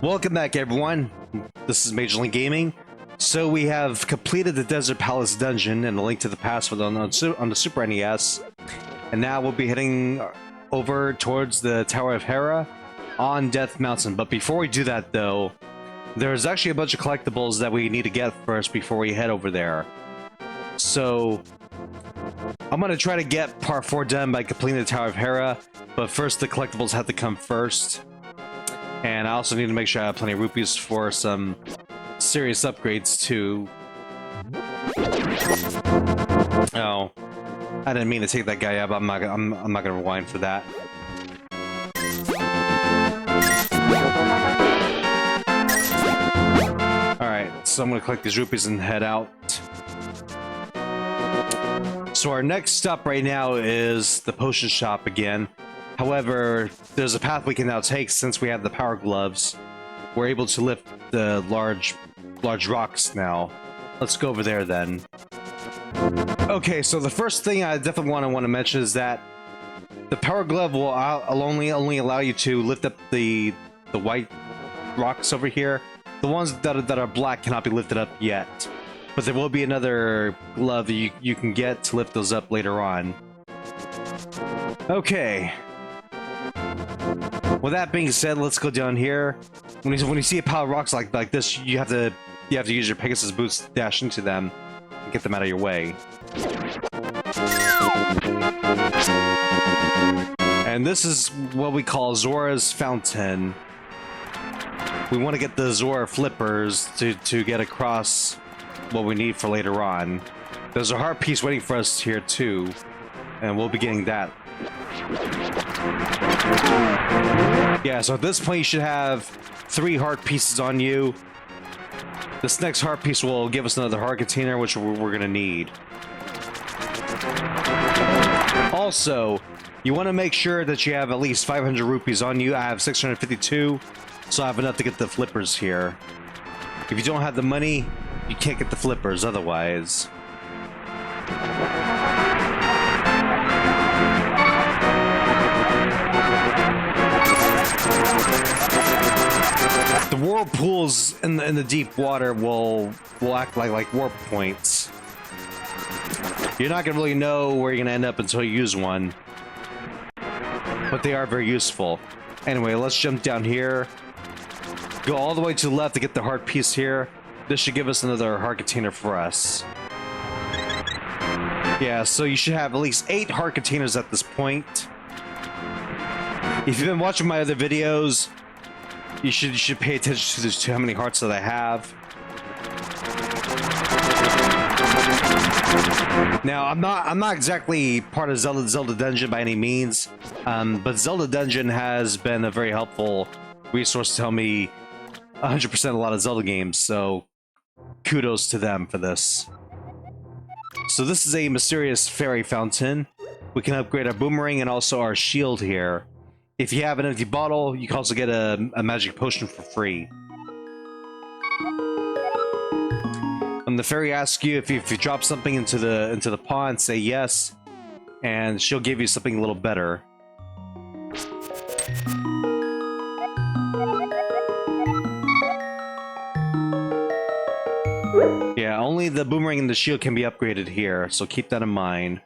Welcome back, everyone. This is Major League Gaming. So we have completed the Desert Palace dungeon and the Link to the Past on the Super NES, and now we'll be heading over towards the Tower of Hera on Death Mountain. But before we do that, though, there's actually a bunch of collectibles that we need to get first before we head over there. So I'm gonna try to get Part 4 done by completing the Tower of Hera, but first the collectibles have to come first. And I also need to make sure I have plenty of rupees for some serious upgrades too. Oh, I didn't mean to take that guy up. I'm not gonna rewind for that. All right, so I'm gonna collect these rupees and head out. So our next stop right now is the potion shop again. However, there's a path we can now take since we have the power gloves. We're able to lift the large rocks now. Let's go over there then. Okay, so the first thing I definitely want to mention is that the power glove will only allow you to lift up the white rocks over here. The ones that are black cannot be lifted up yet. But there will be another glove that you can get to lift those up later on. Okay. With that being said, let's go down here. When you see a pile of rocks like this, you have to use your Pegasus boots to dash into them and get them out of your way. And this is what we call Zora's Fountain. We want to get the Zora Flippers to get across what we need for later on. There's a heart piece waiting for us here too, and we'll be getting that. Yeah, so at this point you should have 3 heart pieces on you. This next heart piece will give us another heart container, which we're gonna need. Also, you want to make sure that you have at least 500 rupees on you. I have 652, so I have enough to get the flippers here. If you don't have the money, you can't get the flippers otherwise. The whirlpools in the deep water will act like warp points. You're not gonna really know where you're gonna end up until you use one, but they are very useful. Anyway, let's jump down here. Go all the way to the left to get the heart piece here. This should give us another heart container for us. Yeah, so you should have at least 8 heart containers at this point. If you've been watching my other videos, you should pay attention to how many hearts that I have. Now, I'm not exactly part of Zelda Dungeon by any means, but Zelda Dungeon has been a very helpful resource to help me 100% a lot of Zelda games, so kudos to them for this. So this is a mysterious fairy fountain. We can upgrade our boomerang and also our shield here. If you have an empty bottle, you can also get a magic potion for free. When the fairy asks you if you drop something into the pond, say yes, and she'll give you something a little better. Yeah, only the boomerang and the shield can be upgraded here, so keep that in mind.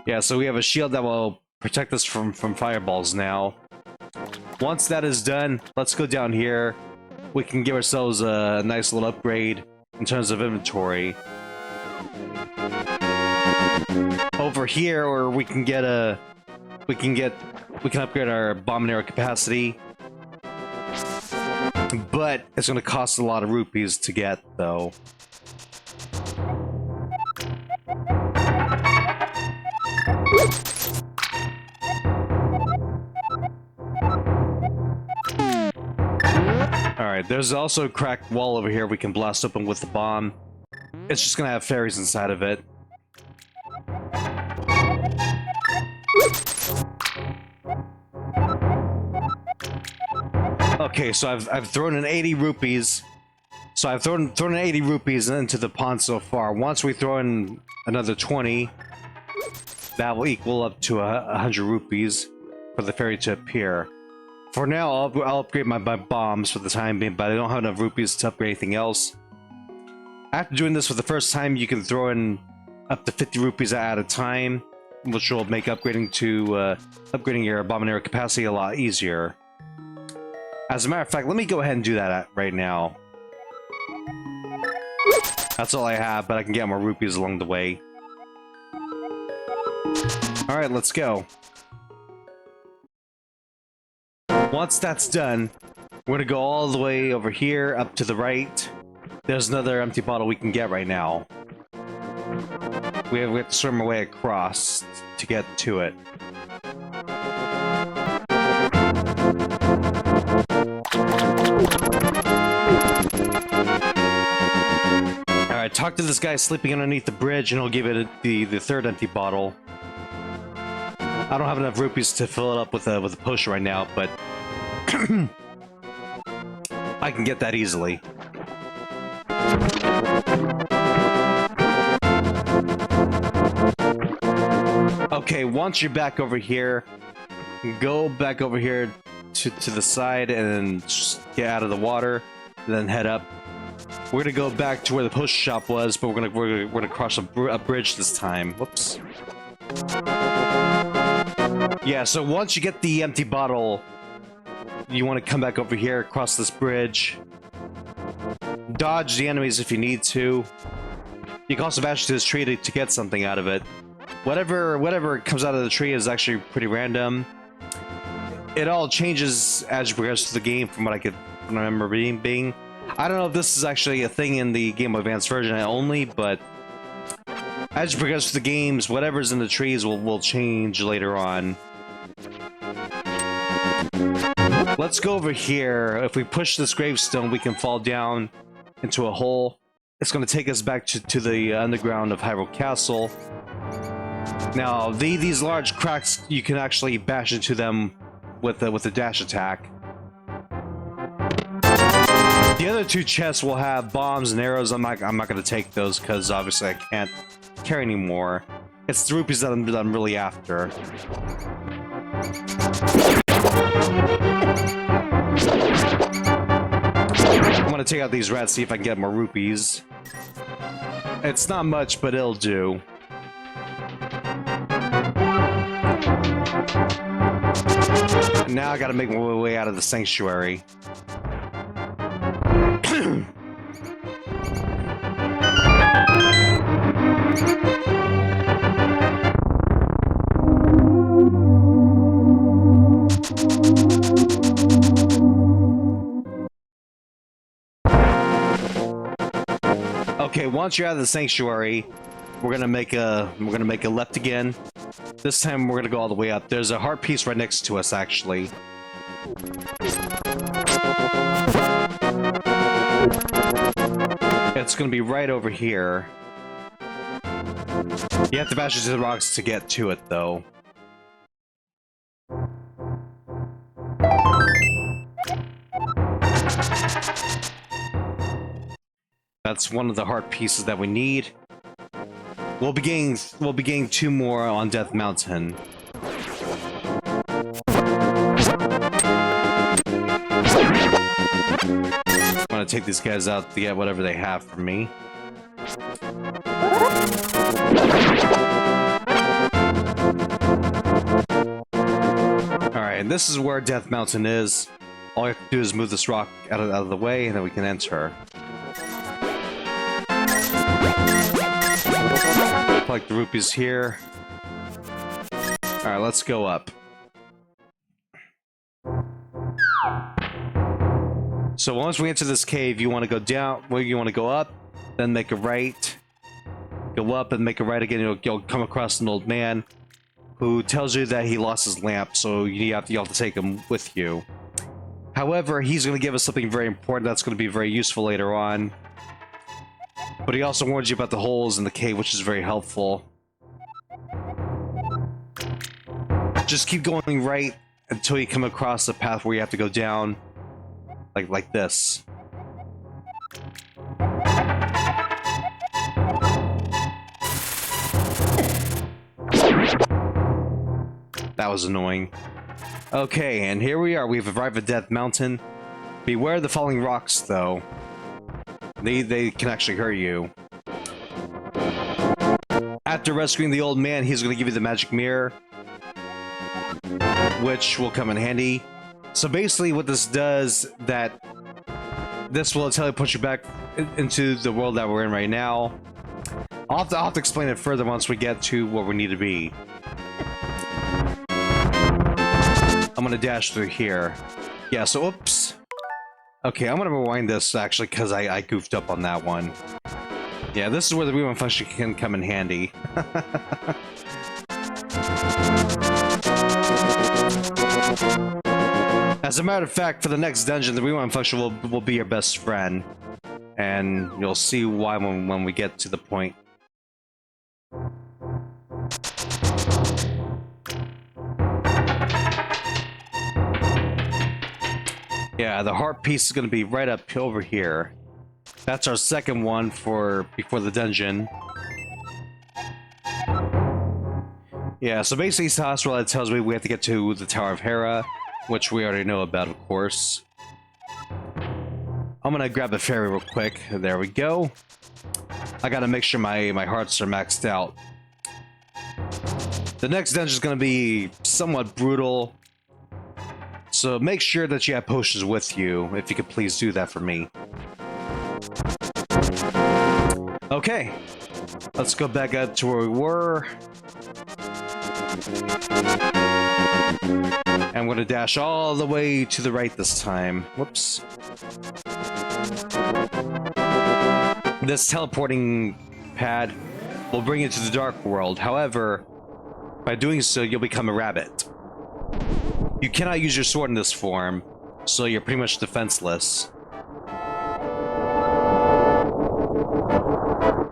Yeah, so we have a shield that will protect us from fireballs now. Once that is done, let's go down here. We can give ourselves a nice little upgrade in terms of inventory. Over here, or we can upgrade our bomb and arrow capacity. But it's going to cost a lot of rupees to get, though. Alright, there's also a cracked wall over here we can blast open with the bomb. It's just gonna have fairies inside of it. Okay, so I've thrown in 80 rupees. So So I've thrown in 80 rupees into the pond so far. Once we throw in another 20, that will equal up to 100 rupees for the fairy to appear. For now, I'll upgrade my bombs for the time being, but I don't have enough rupees to upgrade anything else. After doing this for the first time, you can throw in up to 50 rupees at a time, which will make upgrading your bomb and arrow capacity a lot easier. As a matter of fact, let me go ahead and do that right now. That's all I have, but I can get more rupees along the way. Alright, let's go. Once that's done, we're gonna go all the way over here, up to the right. There's another empty bottle we can get right now. We have to swim our way across to get to it. Alright, talk to this guy sleeping underneath the bridge and he'll give it the third empty bottle. I don't have enough rupees to fill it up with a potion right now, but I can get that easily. Okay, once you're back over here, go back over here to the side and just get out of the water, then head up. We're gonna go back to where the potion shop was, but we're gonna cross a bridge this time. Whoops. Yeah, so once you get the empty bottle, you want to come back over here, across this bridge. Dodge the enemies if you need to. You can also bash to this tree to get something out of it. Whatever comes out of the tree is actually pretty random. It all changes as you progress through the game from what I could remember being. I don't know if this is actually a thing in the Game Boy Advance version only, but as you progress through the games, whatever's in the trees will change later on. Let's go over here. If we push this gravestone, we can fall down into a hole. It's going to take us back to the underground of Hyrule Castle. Now, these large cracks, you can actually bash into them with a dash attack. The other two chests will have bombs and arrows. I'm not going to take those because obviously I can't carry anymore. It's the rupees that I'm really after. I'm going to take out these rats, see if I can get more rupees. It's not much, but it'll do. Now I gotta make my way out of the sanctuary. Okay, once you're out of the sanctuary, we're gonna make a left again. This time we're gonna go all the way up. There's a heart piece right next to us, actually. It's gonna be right over here. You have to bash into the rocks to get to it, though. That's one of the heart pieces that we need. We'll be getting two more on Death Mountain. I'm gonna take these guys out to get whatever they have from me. Alright, and this is where Death Mountain is. All you have to do is move this rock out of the way, and then we can enter. Collect the rupees here. Alright, let's go up. So once we enter this cave, you want to go down, well, you want to go up, then make a right. Go up and make a right again, you'll come across an old man who tells you that he lost his lamp, so you have to take him with you. However, he's going to give us something very important that's going to be very useful later on. But he also warns you about the holes in the cave, which is very helpful. Just keep going right until you come across the path where you have to go down. Like this. That was annoying. Okay, and here we are. We've arrived at Death Mountain. Beware the falling rocks, though. They can actually hurt you. After rescuing the old man, he's going to give you the magic mirror, which will come in handy. So basically what this does, this will teleport you back into the world that we're in right now. I'll have to explain it further once we get to where we need to be. I'm gonna dash through here. Yeah, so oops. Okay, I'm gonna rewind this actually because I goofed up on that one. Yeah, this is where the rewind function can come in handy. As a matter of fact, for the next dungeon, the rewind function will be your best friend. And you'll see why when we get to the point. Yeah, the heart piece is going to be right up over here. That's our second one for before the dungeon. Yeah, so basically Sasra tells me we have to get to the Tower of Hera, which we already know about, of course. I'm gonna grab the fairy real quick. There we go. I gotta make sure my hearts are maxed out. The next dungeon is gonna be somewhat brutal. So make sure that you have potions with you, if you could please do that for me. Okay, let's go back up to where we were. And I'm gonna dash all the way to the right this time. Whoops. This teleporting pad will bring you to the dark world. However, by doing so, you'll become a rabbit. You cannot use your sword in this form, so you're pretty much defenseless.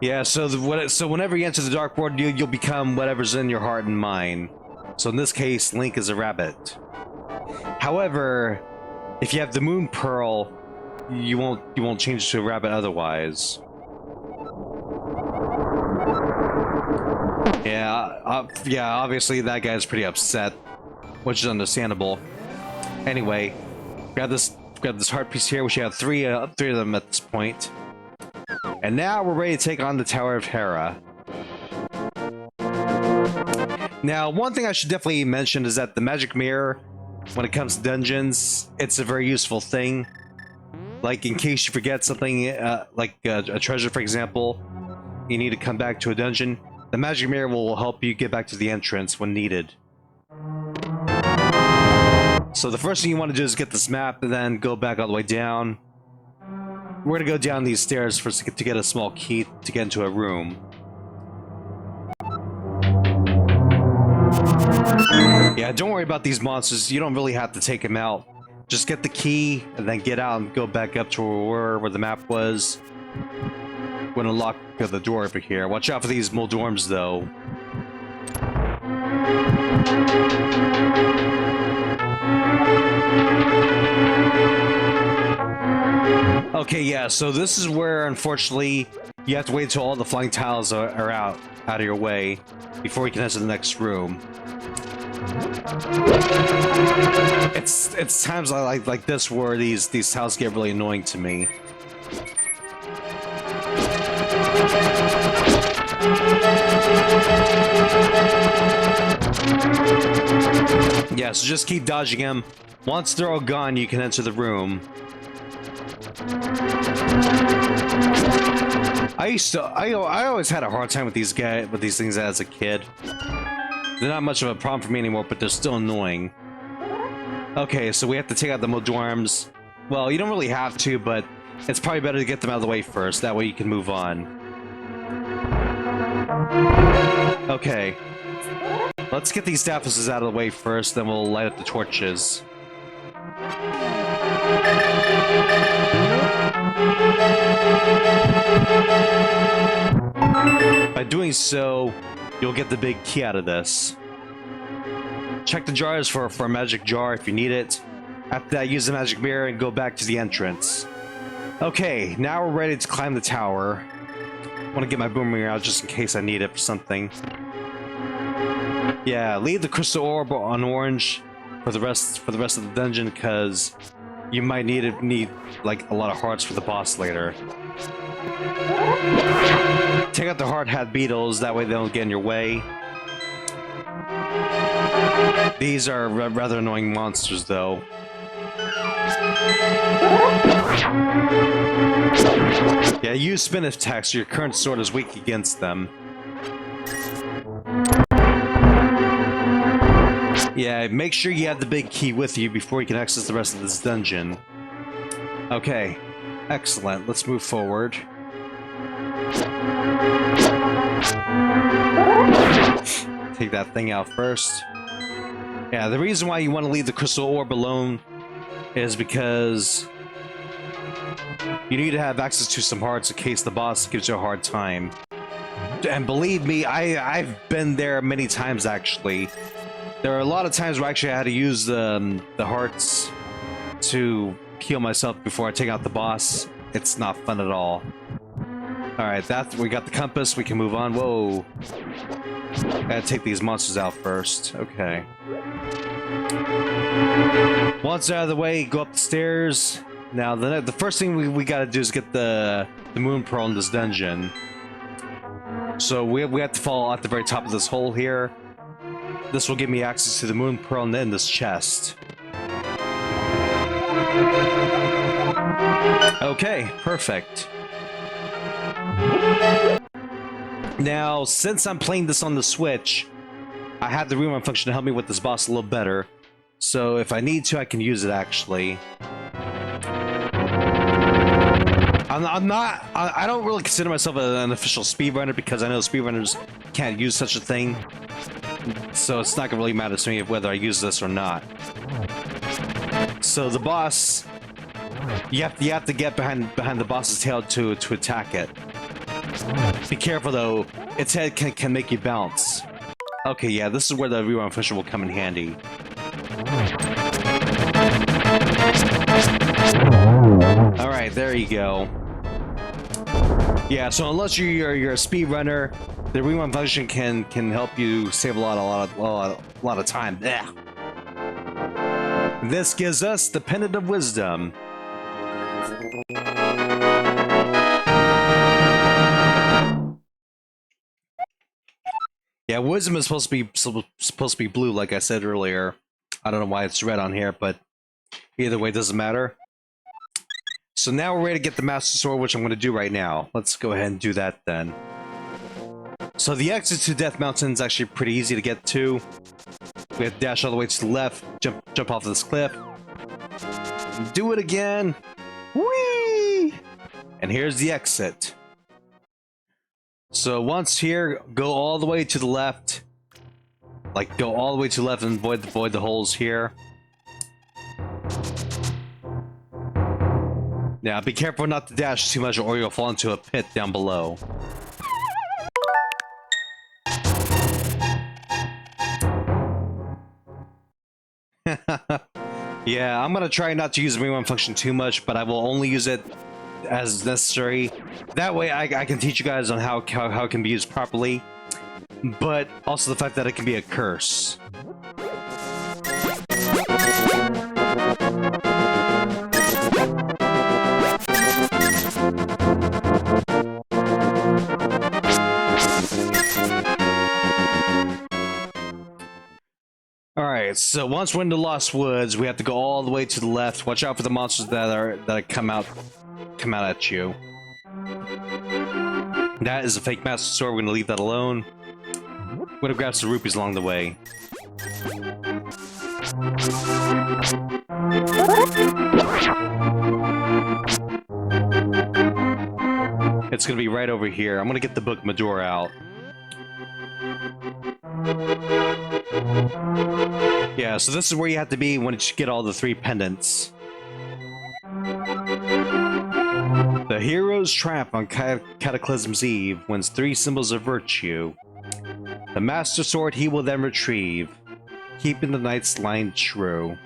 Yeah, so whenever you enter the dark world, you'll become whatever's in your heart and mind. So in this case, Link is a rabbit. However, if you have the Moon Pearl, you won't change to a rabbit otherwise. Yeah, obviously that guy's pretty upset, which is understandable. Anyway, grab this heart piece here. We should have three of them at this point. And now we're ready to take on the Tower of Hera. Now, one thing I should definitely mention is that the magic mirror, when it comes to dungeons, it's a very useful thing. Like, in case you forget something, like a treasure, for example, you need to come back to a dungeon, the magic mirror will help you get back to the entrance when needed. So the first thing you want to do is get this map, and then go back all the way down. We're gonna go down these stairs first to get a small key to get into a room. Yeah, don't worry about these monsters. You don't really have to take them out. Just get the key, and then get out and go back up to where the map was. We're gonna lock the door over here. Watch out for these Moldorms, though. Okay, yeah, so this is where, unfortunately, you have to wait until all the flying tiles are out of your way before you can enter the next room. It's times like this where these tiles get really annoying to me. Yeah, so just keep dodging them. Once they're all gone, you can enter the room. I always had a hard time with these things as a kid. They're not much of a problem for me anymore, but they're still annoying. Okay, so we have to take out the Moldorms. Well, you don't really have to, but it's probably better to get them out of the way first. That way you can move on. Okay. Let's get these Staphyluses out of the way first, then we'll light up the torches. By doing so, you'll get the big key out of this. Check the jars for a magic jar if you need it. After that, use the magic mirror and go back to the entrance. Okay, now we're ready to climb the tower. I want to get my boomerang out just in case I need it for something. Yeah, leave the crystal orb on orange for the rest of the dungeon, because you might need like a lot of hearts for the boss later. Take out the hard hat beetles, that way they don't get in your way. These are rather annoying monsters, though. Yeah, use spin attacks, so your current sword is weak against them. Yeah, make sure you have the big key with you before you can access the rest of this dungeon. Okay, excellent. Let's move forward. Take that thing out first. Yeah, the reason why you want to leave the crystal orb alone is because you need to have access to some hearts in case the boss gives you a hard time. And believe me, I've been there many times, actually. There are a lot of times where actually I had to use the hearts to heal myself before I take out the boss. It's not fun at all. Alright, we got the compass, we can move on. Whoa. Gotta take these monsters out first. Okay. Once they're out of the way, go up the stairs. Now, the first thing we gotta do is get the moon pearl in this dungeon. So we have to fall at the very top of this hole here. This will give me access to the moon pearl and then this chest. Okay, perfect. Now, since I'm playing this on the Switch, I have the rewind function to help me with this boss a little better. So if I need to, I can use it, actually. I don't really consider myself an official speedrunner because I know speedrunners can't use such a thing. So it's not gonna really matter to me whether I use this or not. So the boss, you have to get behind the boss's tail to attack it. Be careful though, its head can make you bounce. Okay, yeah, this is where the rewind function will come in handy. Alright, there you go. Yeah, so unless you're a speedrunner, the rewind function can help you save a lot of time. Blech. This gives us the Pendant of Wisdom. Yeah, wisdom is supposed to be blue, like I said earlier. I don't know why it's red on here, but either way, it doesn't matter. So now we're ready to get the Master Sword, which I'm going to do right now. Let's go ahead and do that then. So the exit to Death Mountain is actually pretty easy to get to. We have to dash all the way to the left, jump off this cliff. Do it again. Whee! And here's the exit. So once here, go all the way to the left. Like, go all the way to the left and avoid the holes here. Now, be careful not to dash too much or you'll fall into a pit down below. Yeah, I'm gonna try not to use the rewind function too much, but I will only use it as necessary. That way I can teach you guys on how it can be used properly, but also the fact that it can be a curse. Alright, so once we're in the Lost Woods, we have to go all the way to the left. Watch out for the monsters that come out at you. That is a fake Master Sword. We're gonna leave that alone. We're gonna grab some rupees along the way. It's gonna be right over here. I'm gonna get the Book Medora out. Yeah, so this is where you have to be when you get all the 3 pendants. The hero's trap on Cataclysm's Eve wins 3 symbols of virtue. The Master Sword he will then retrieve, keeping the knight's line true.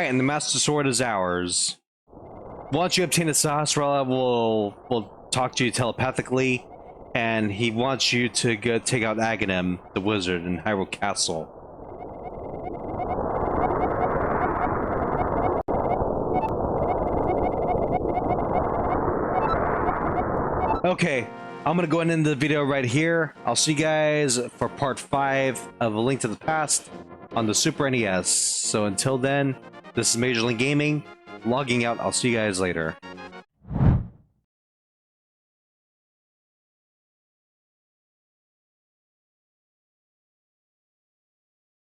And and the Master Sword is ours. Once you obtain the Sahasrara, will talk to you telepathically, and he wants you to go take out Aghanim, the wizard, in Hyrule Castle. Okay, I'm gonna go ahead and end the video right here. I'll see you guys for part 5 of A Link to the Past on the Super NES. So until then, this is Major League Gaming, logging out. I'll see you guys later.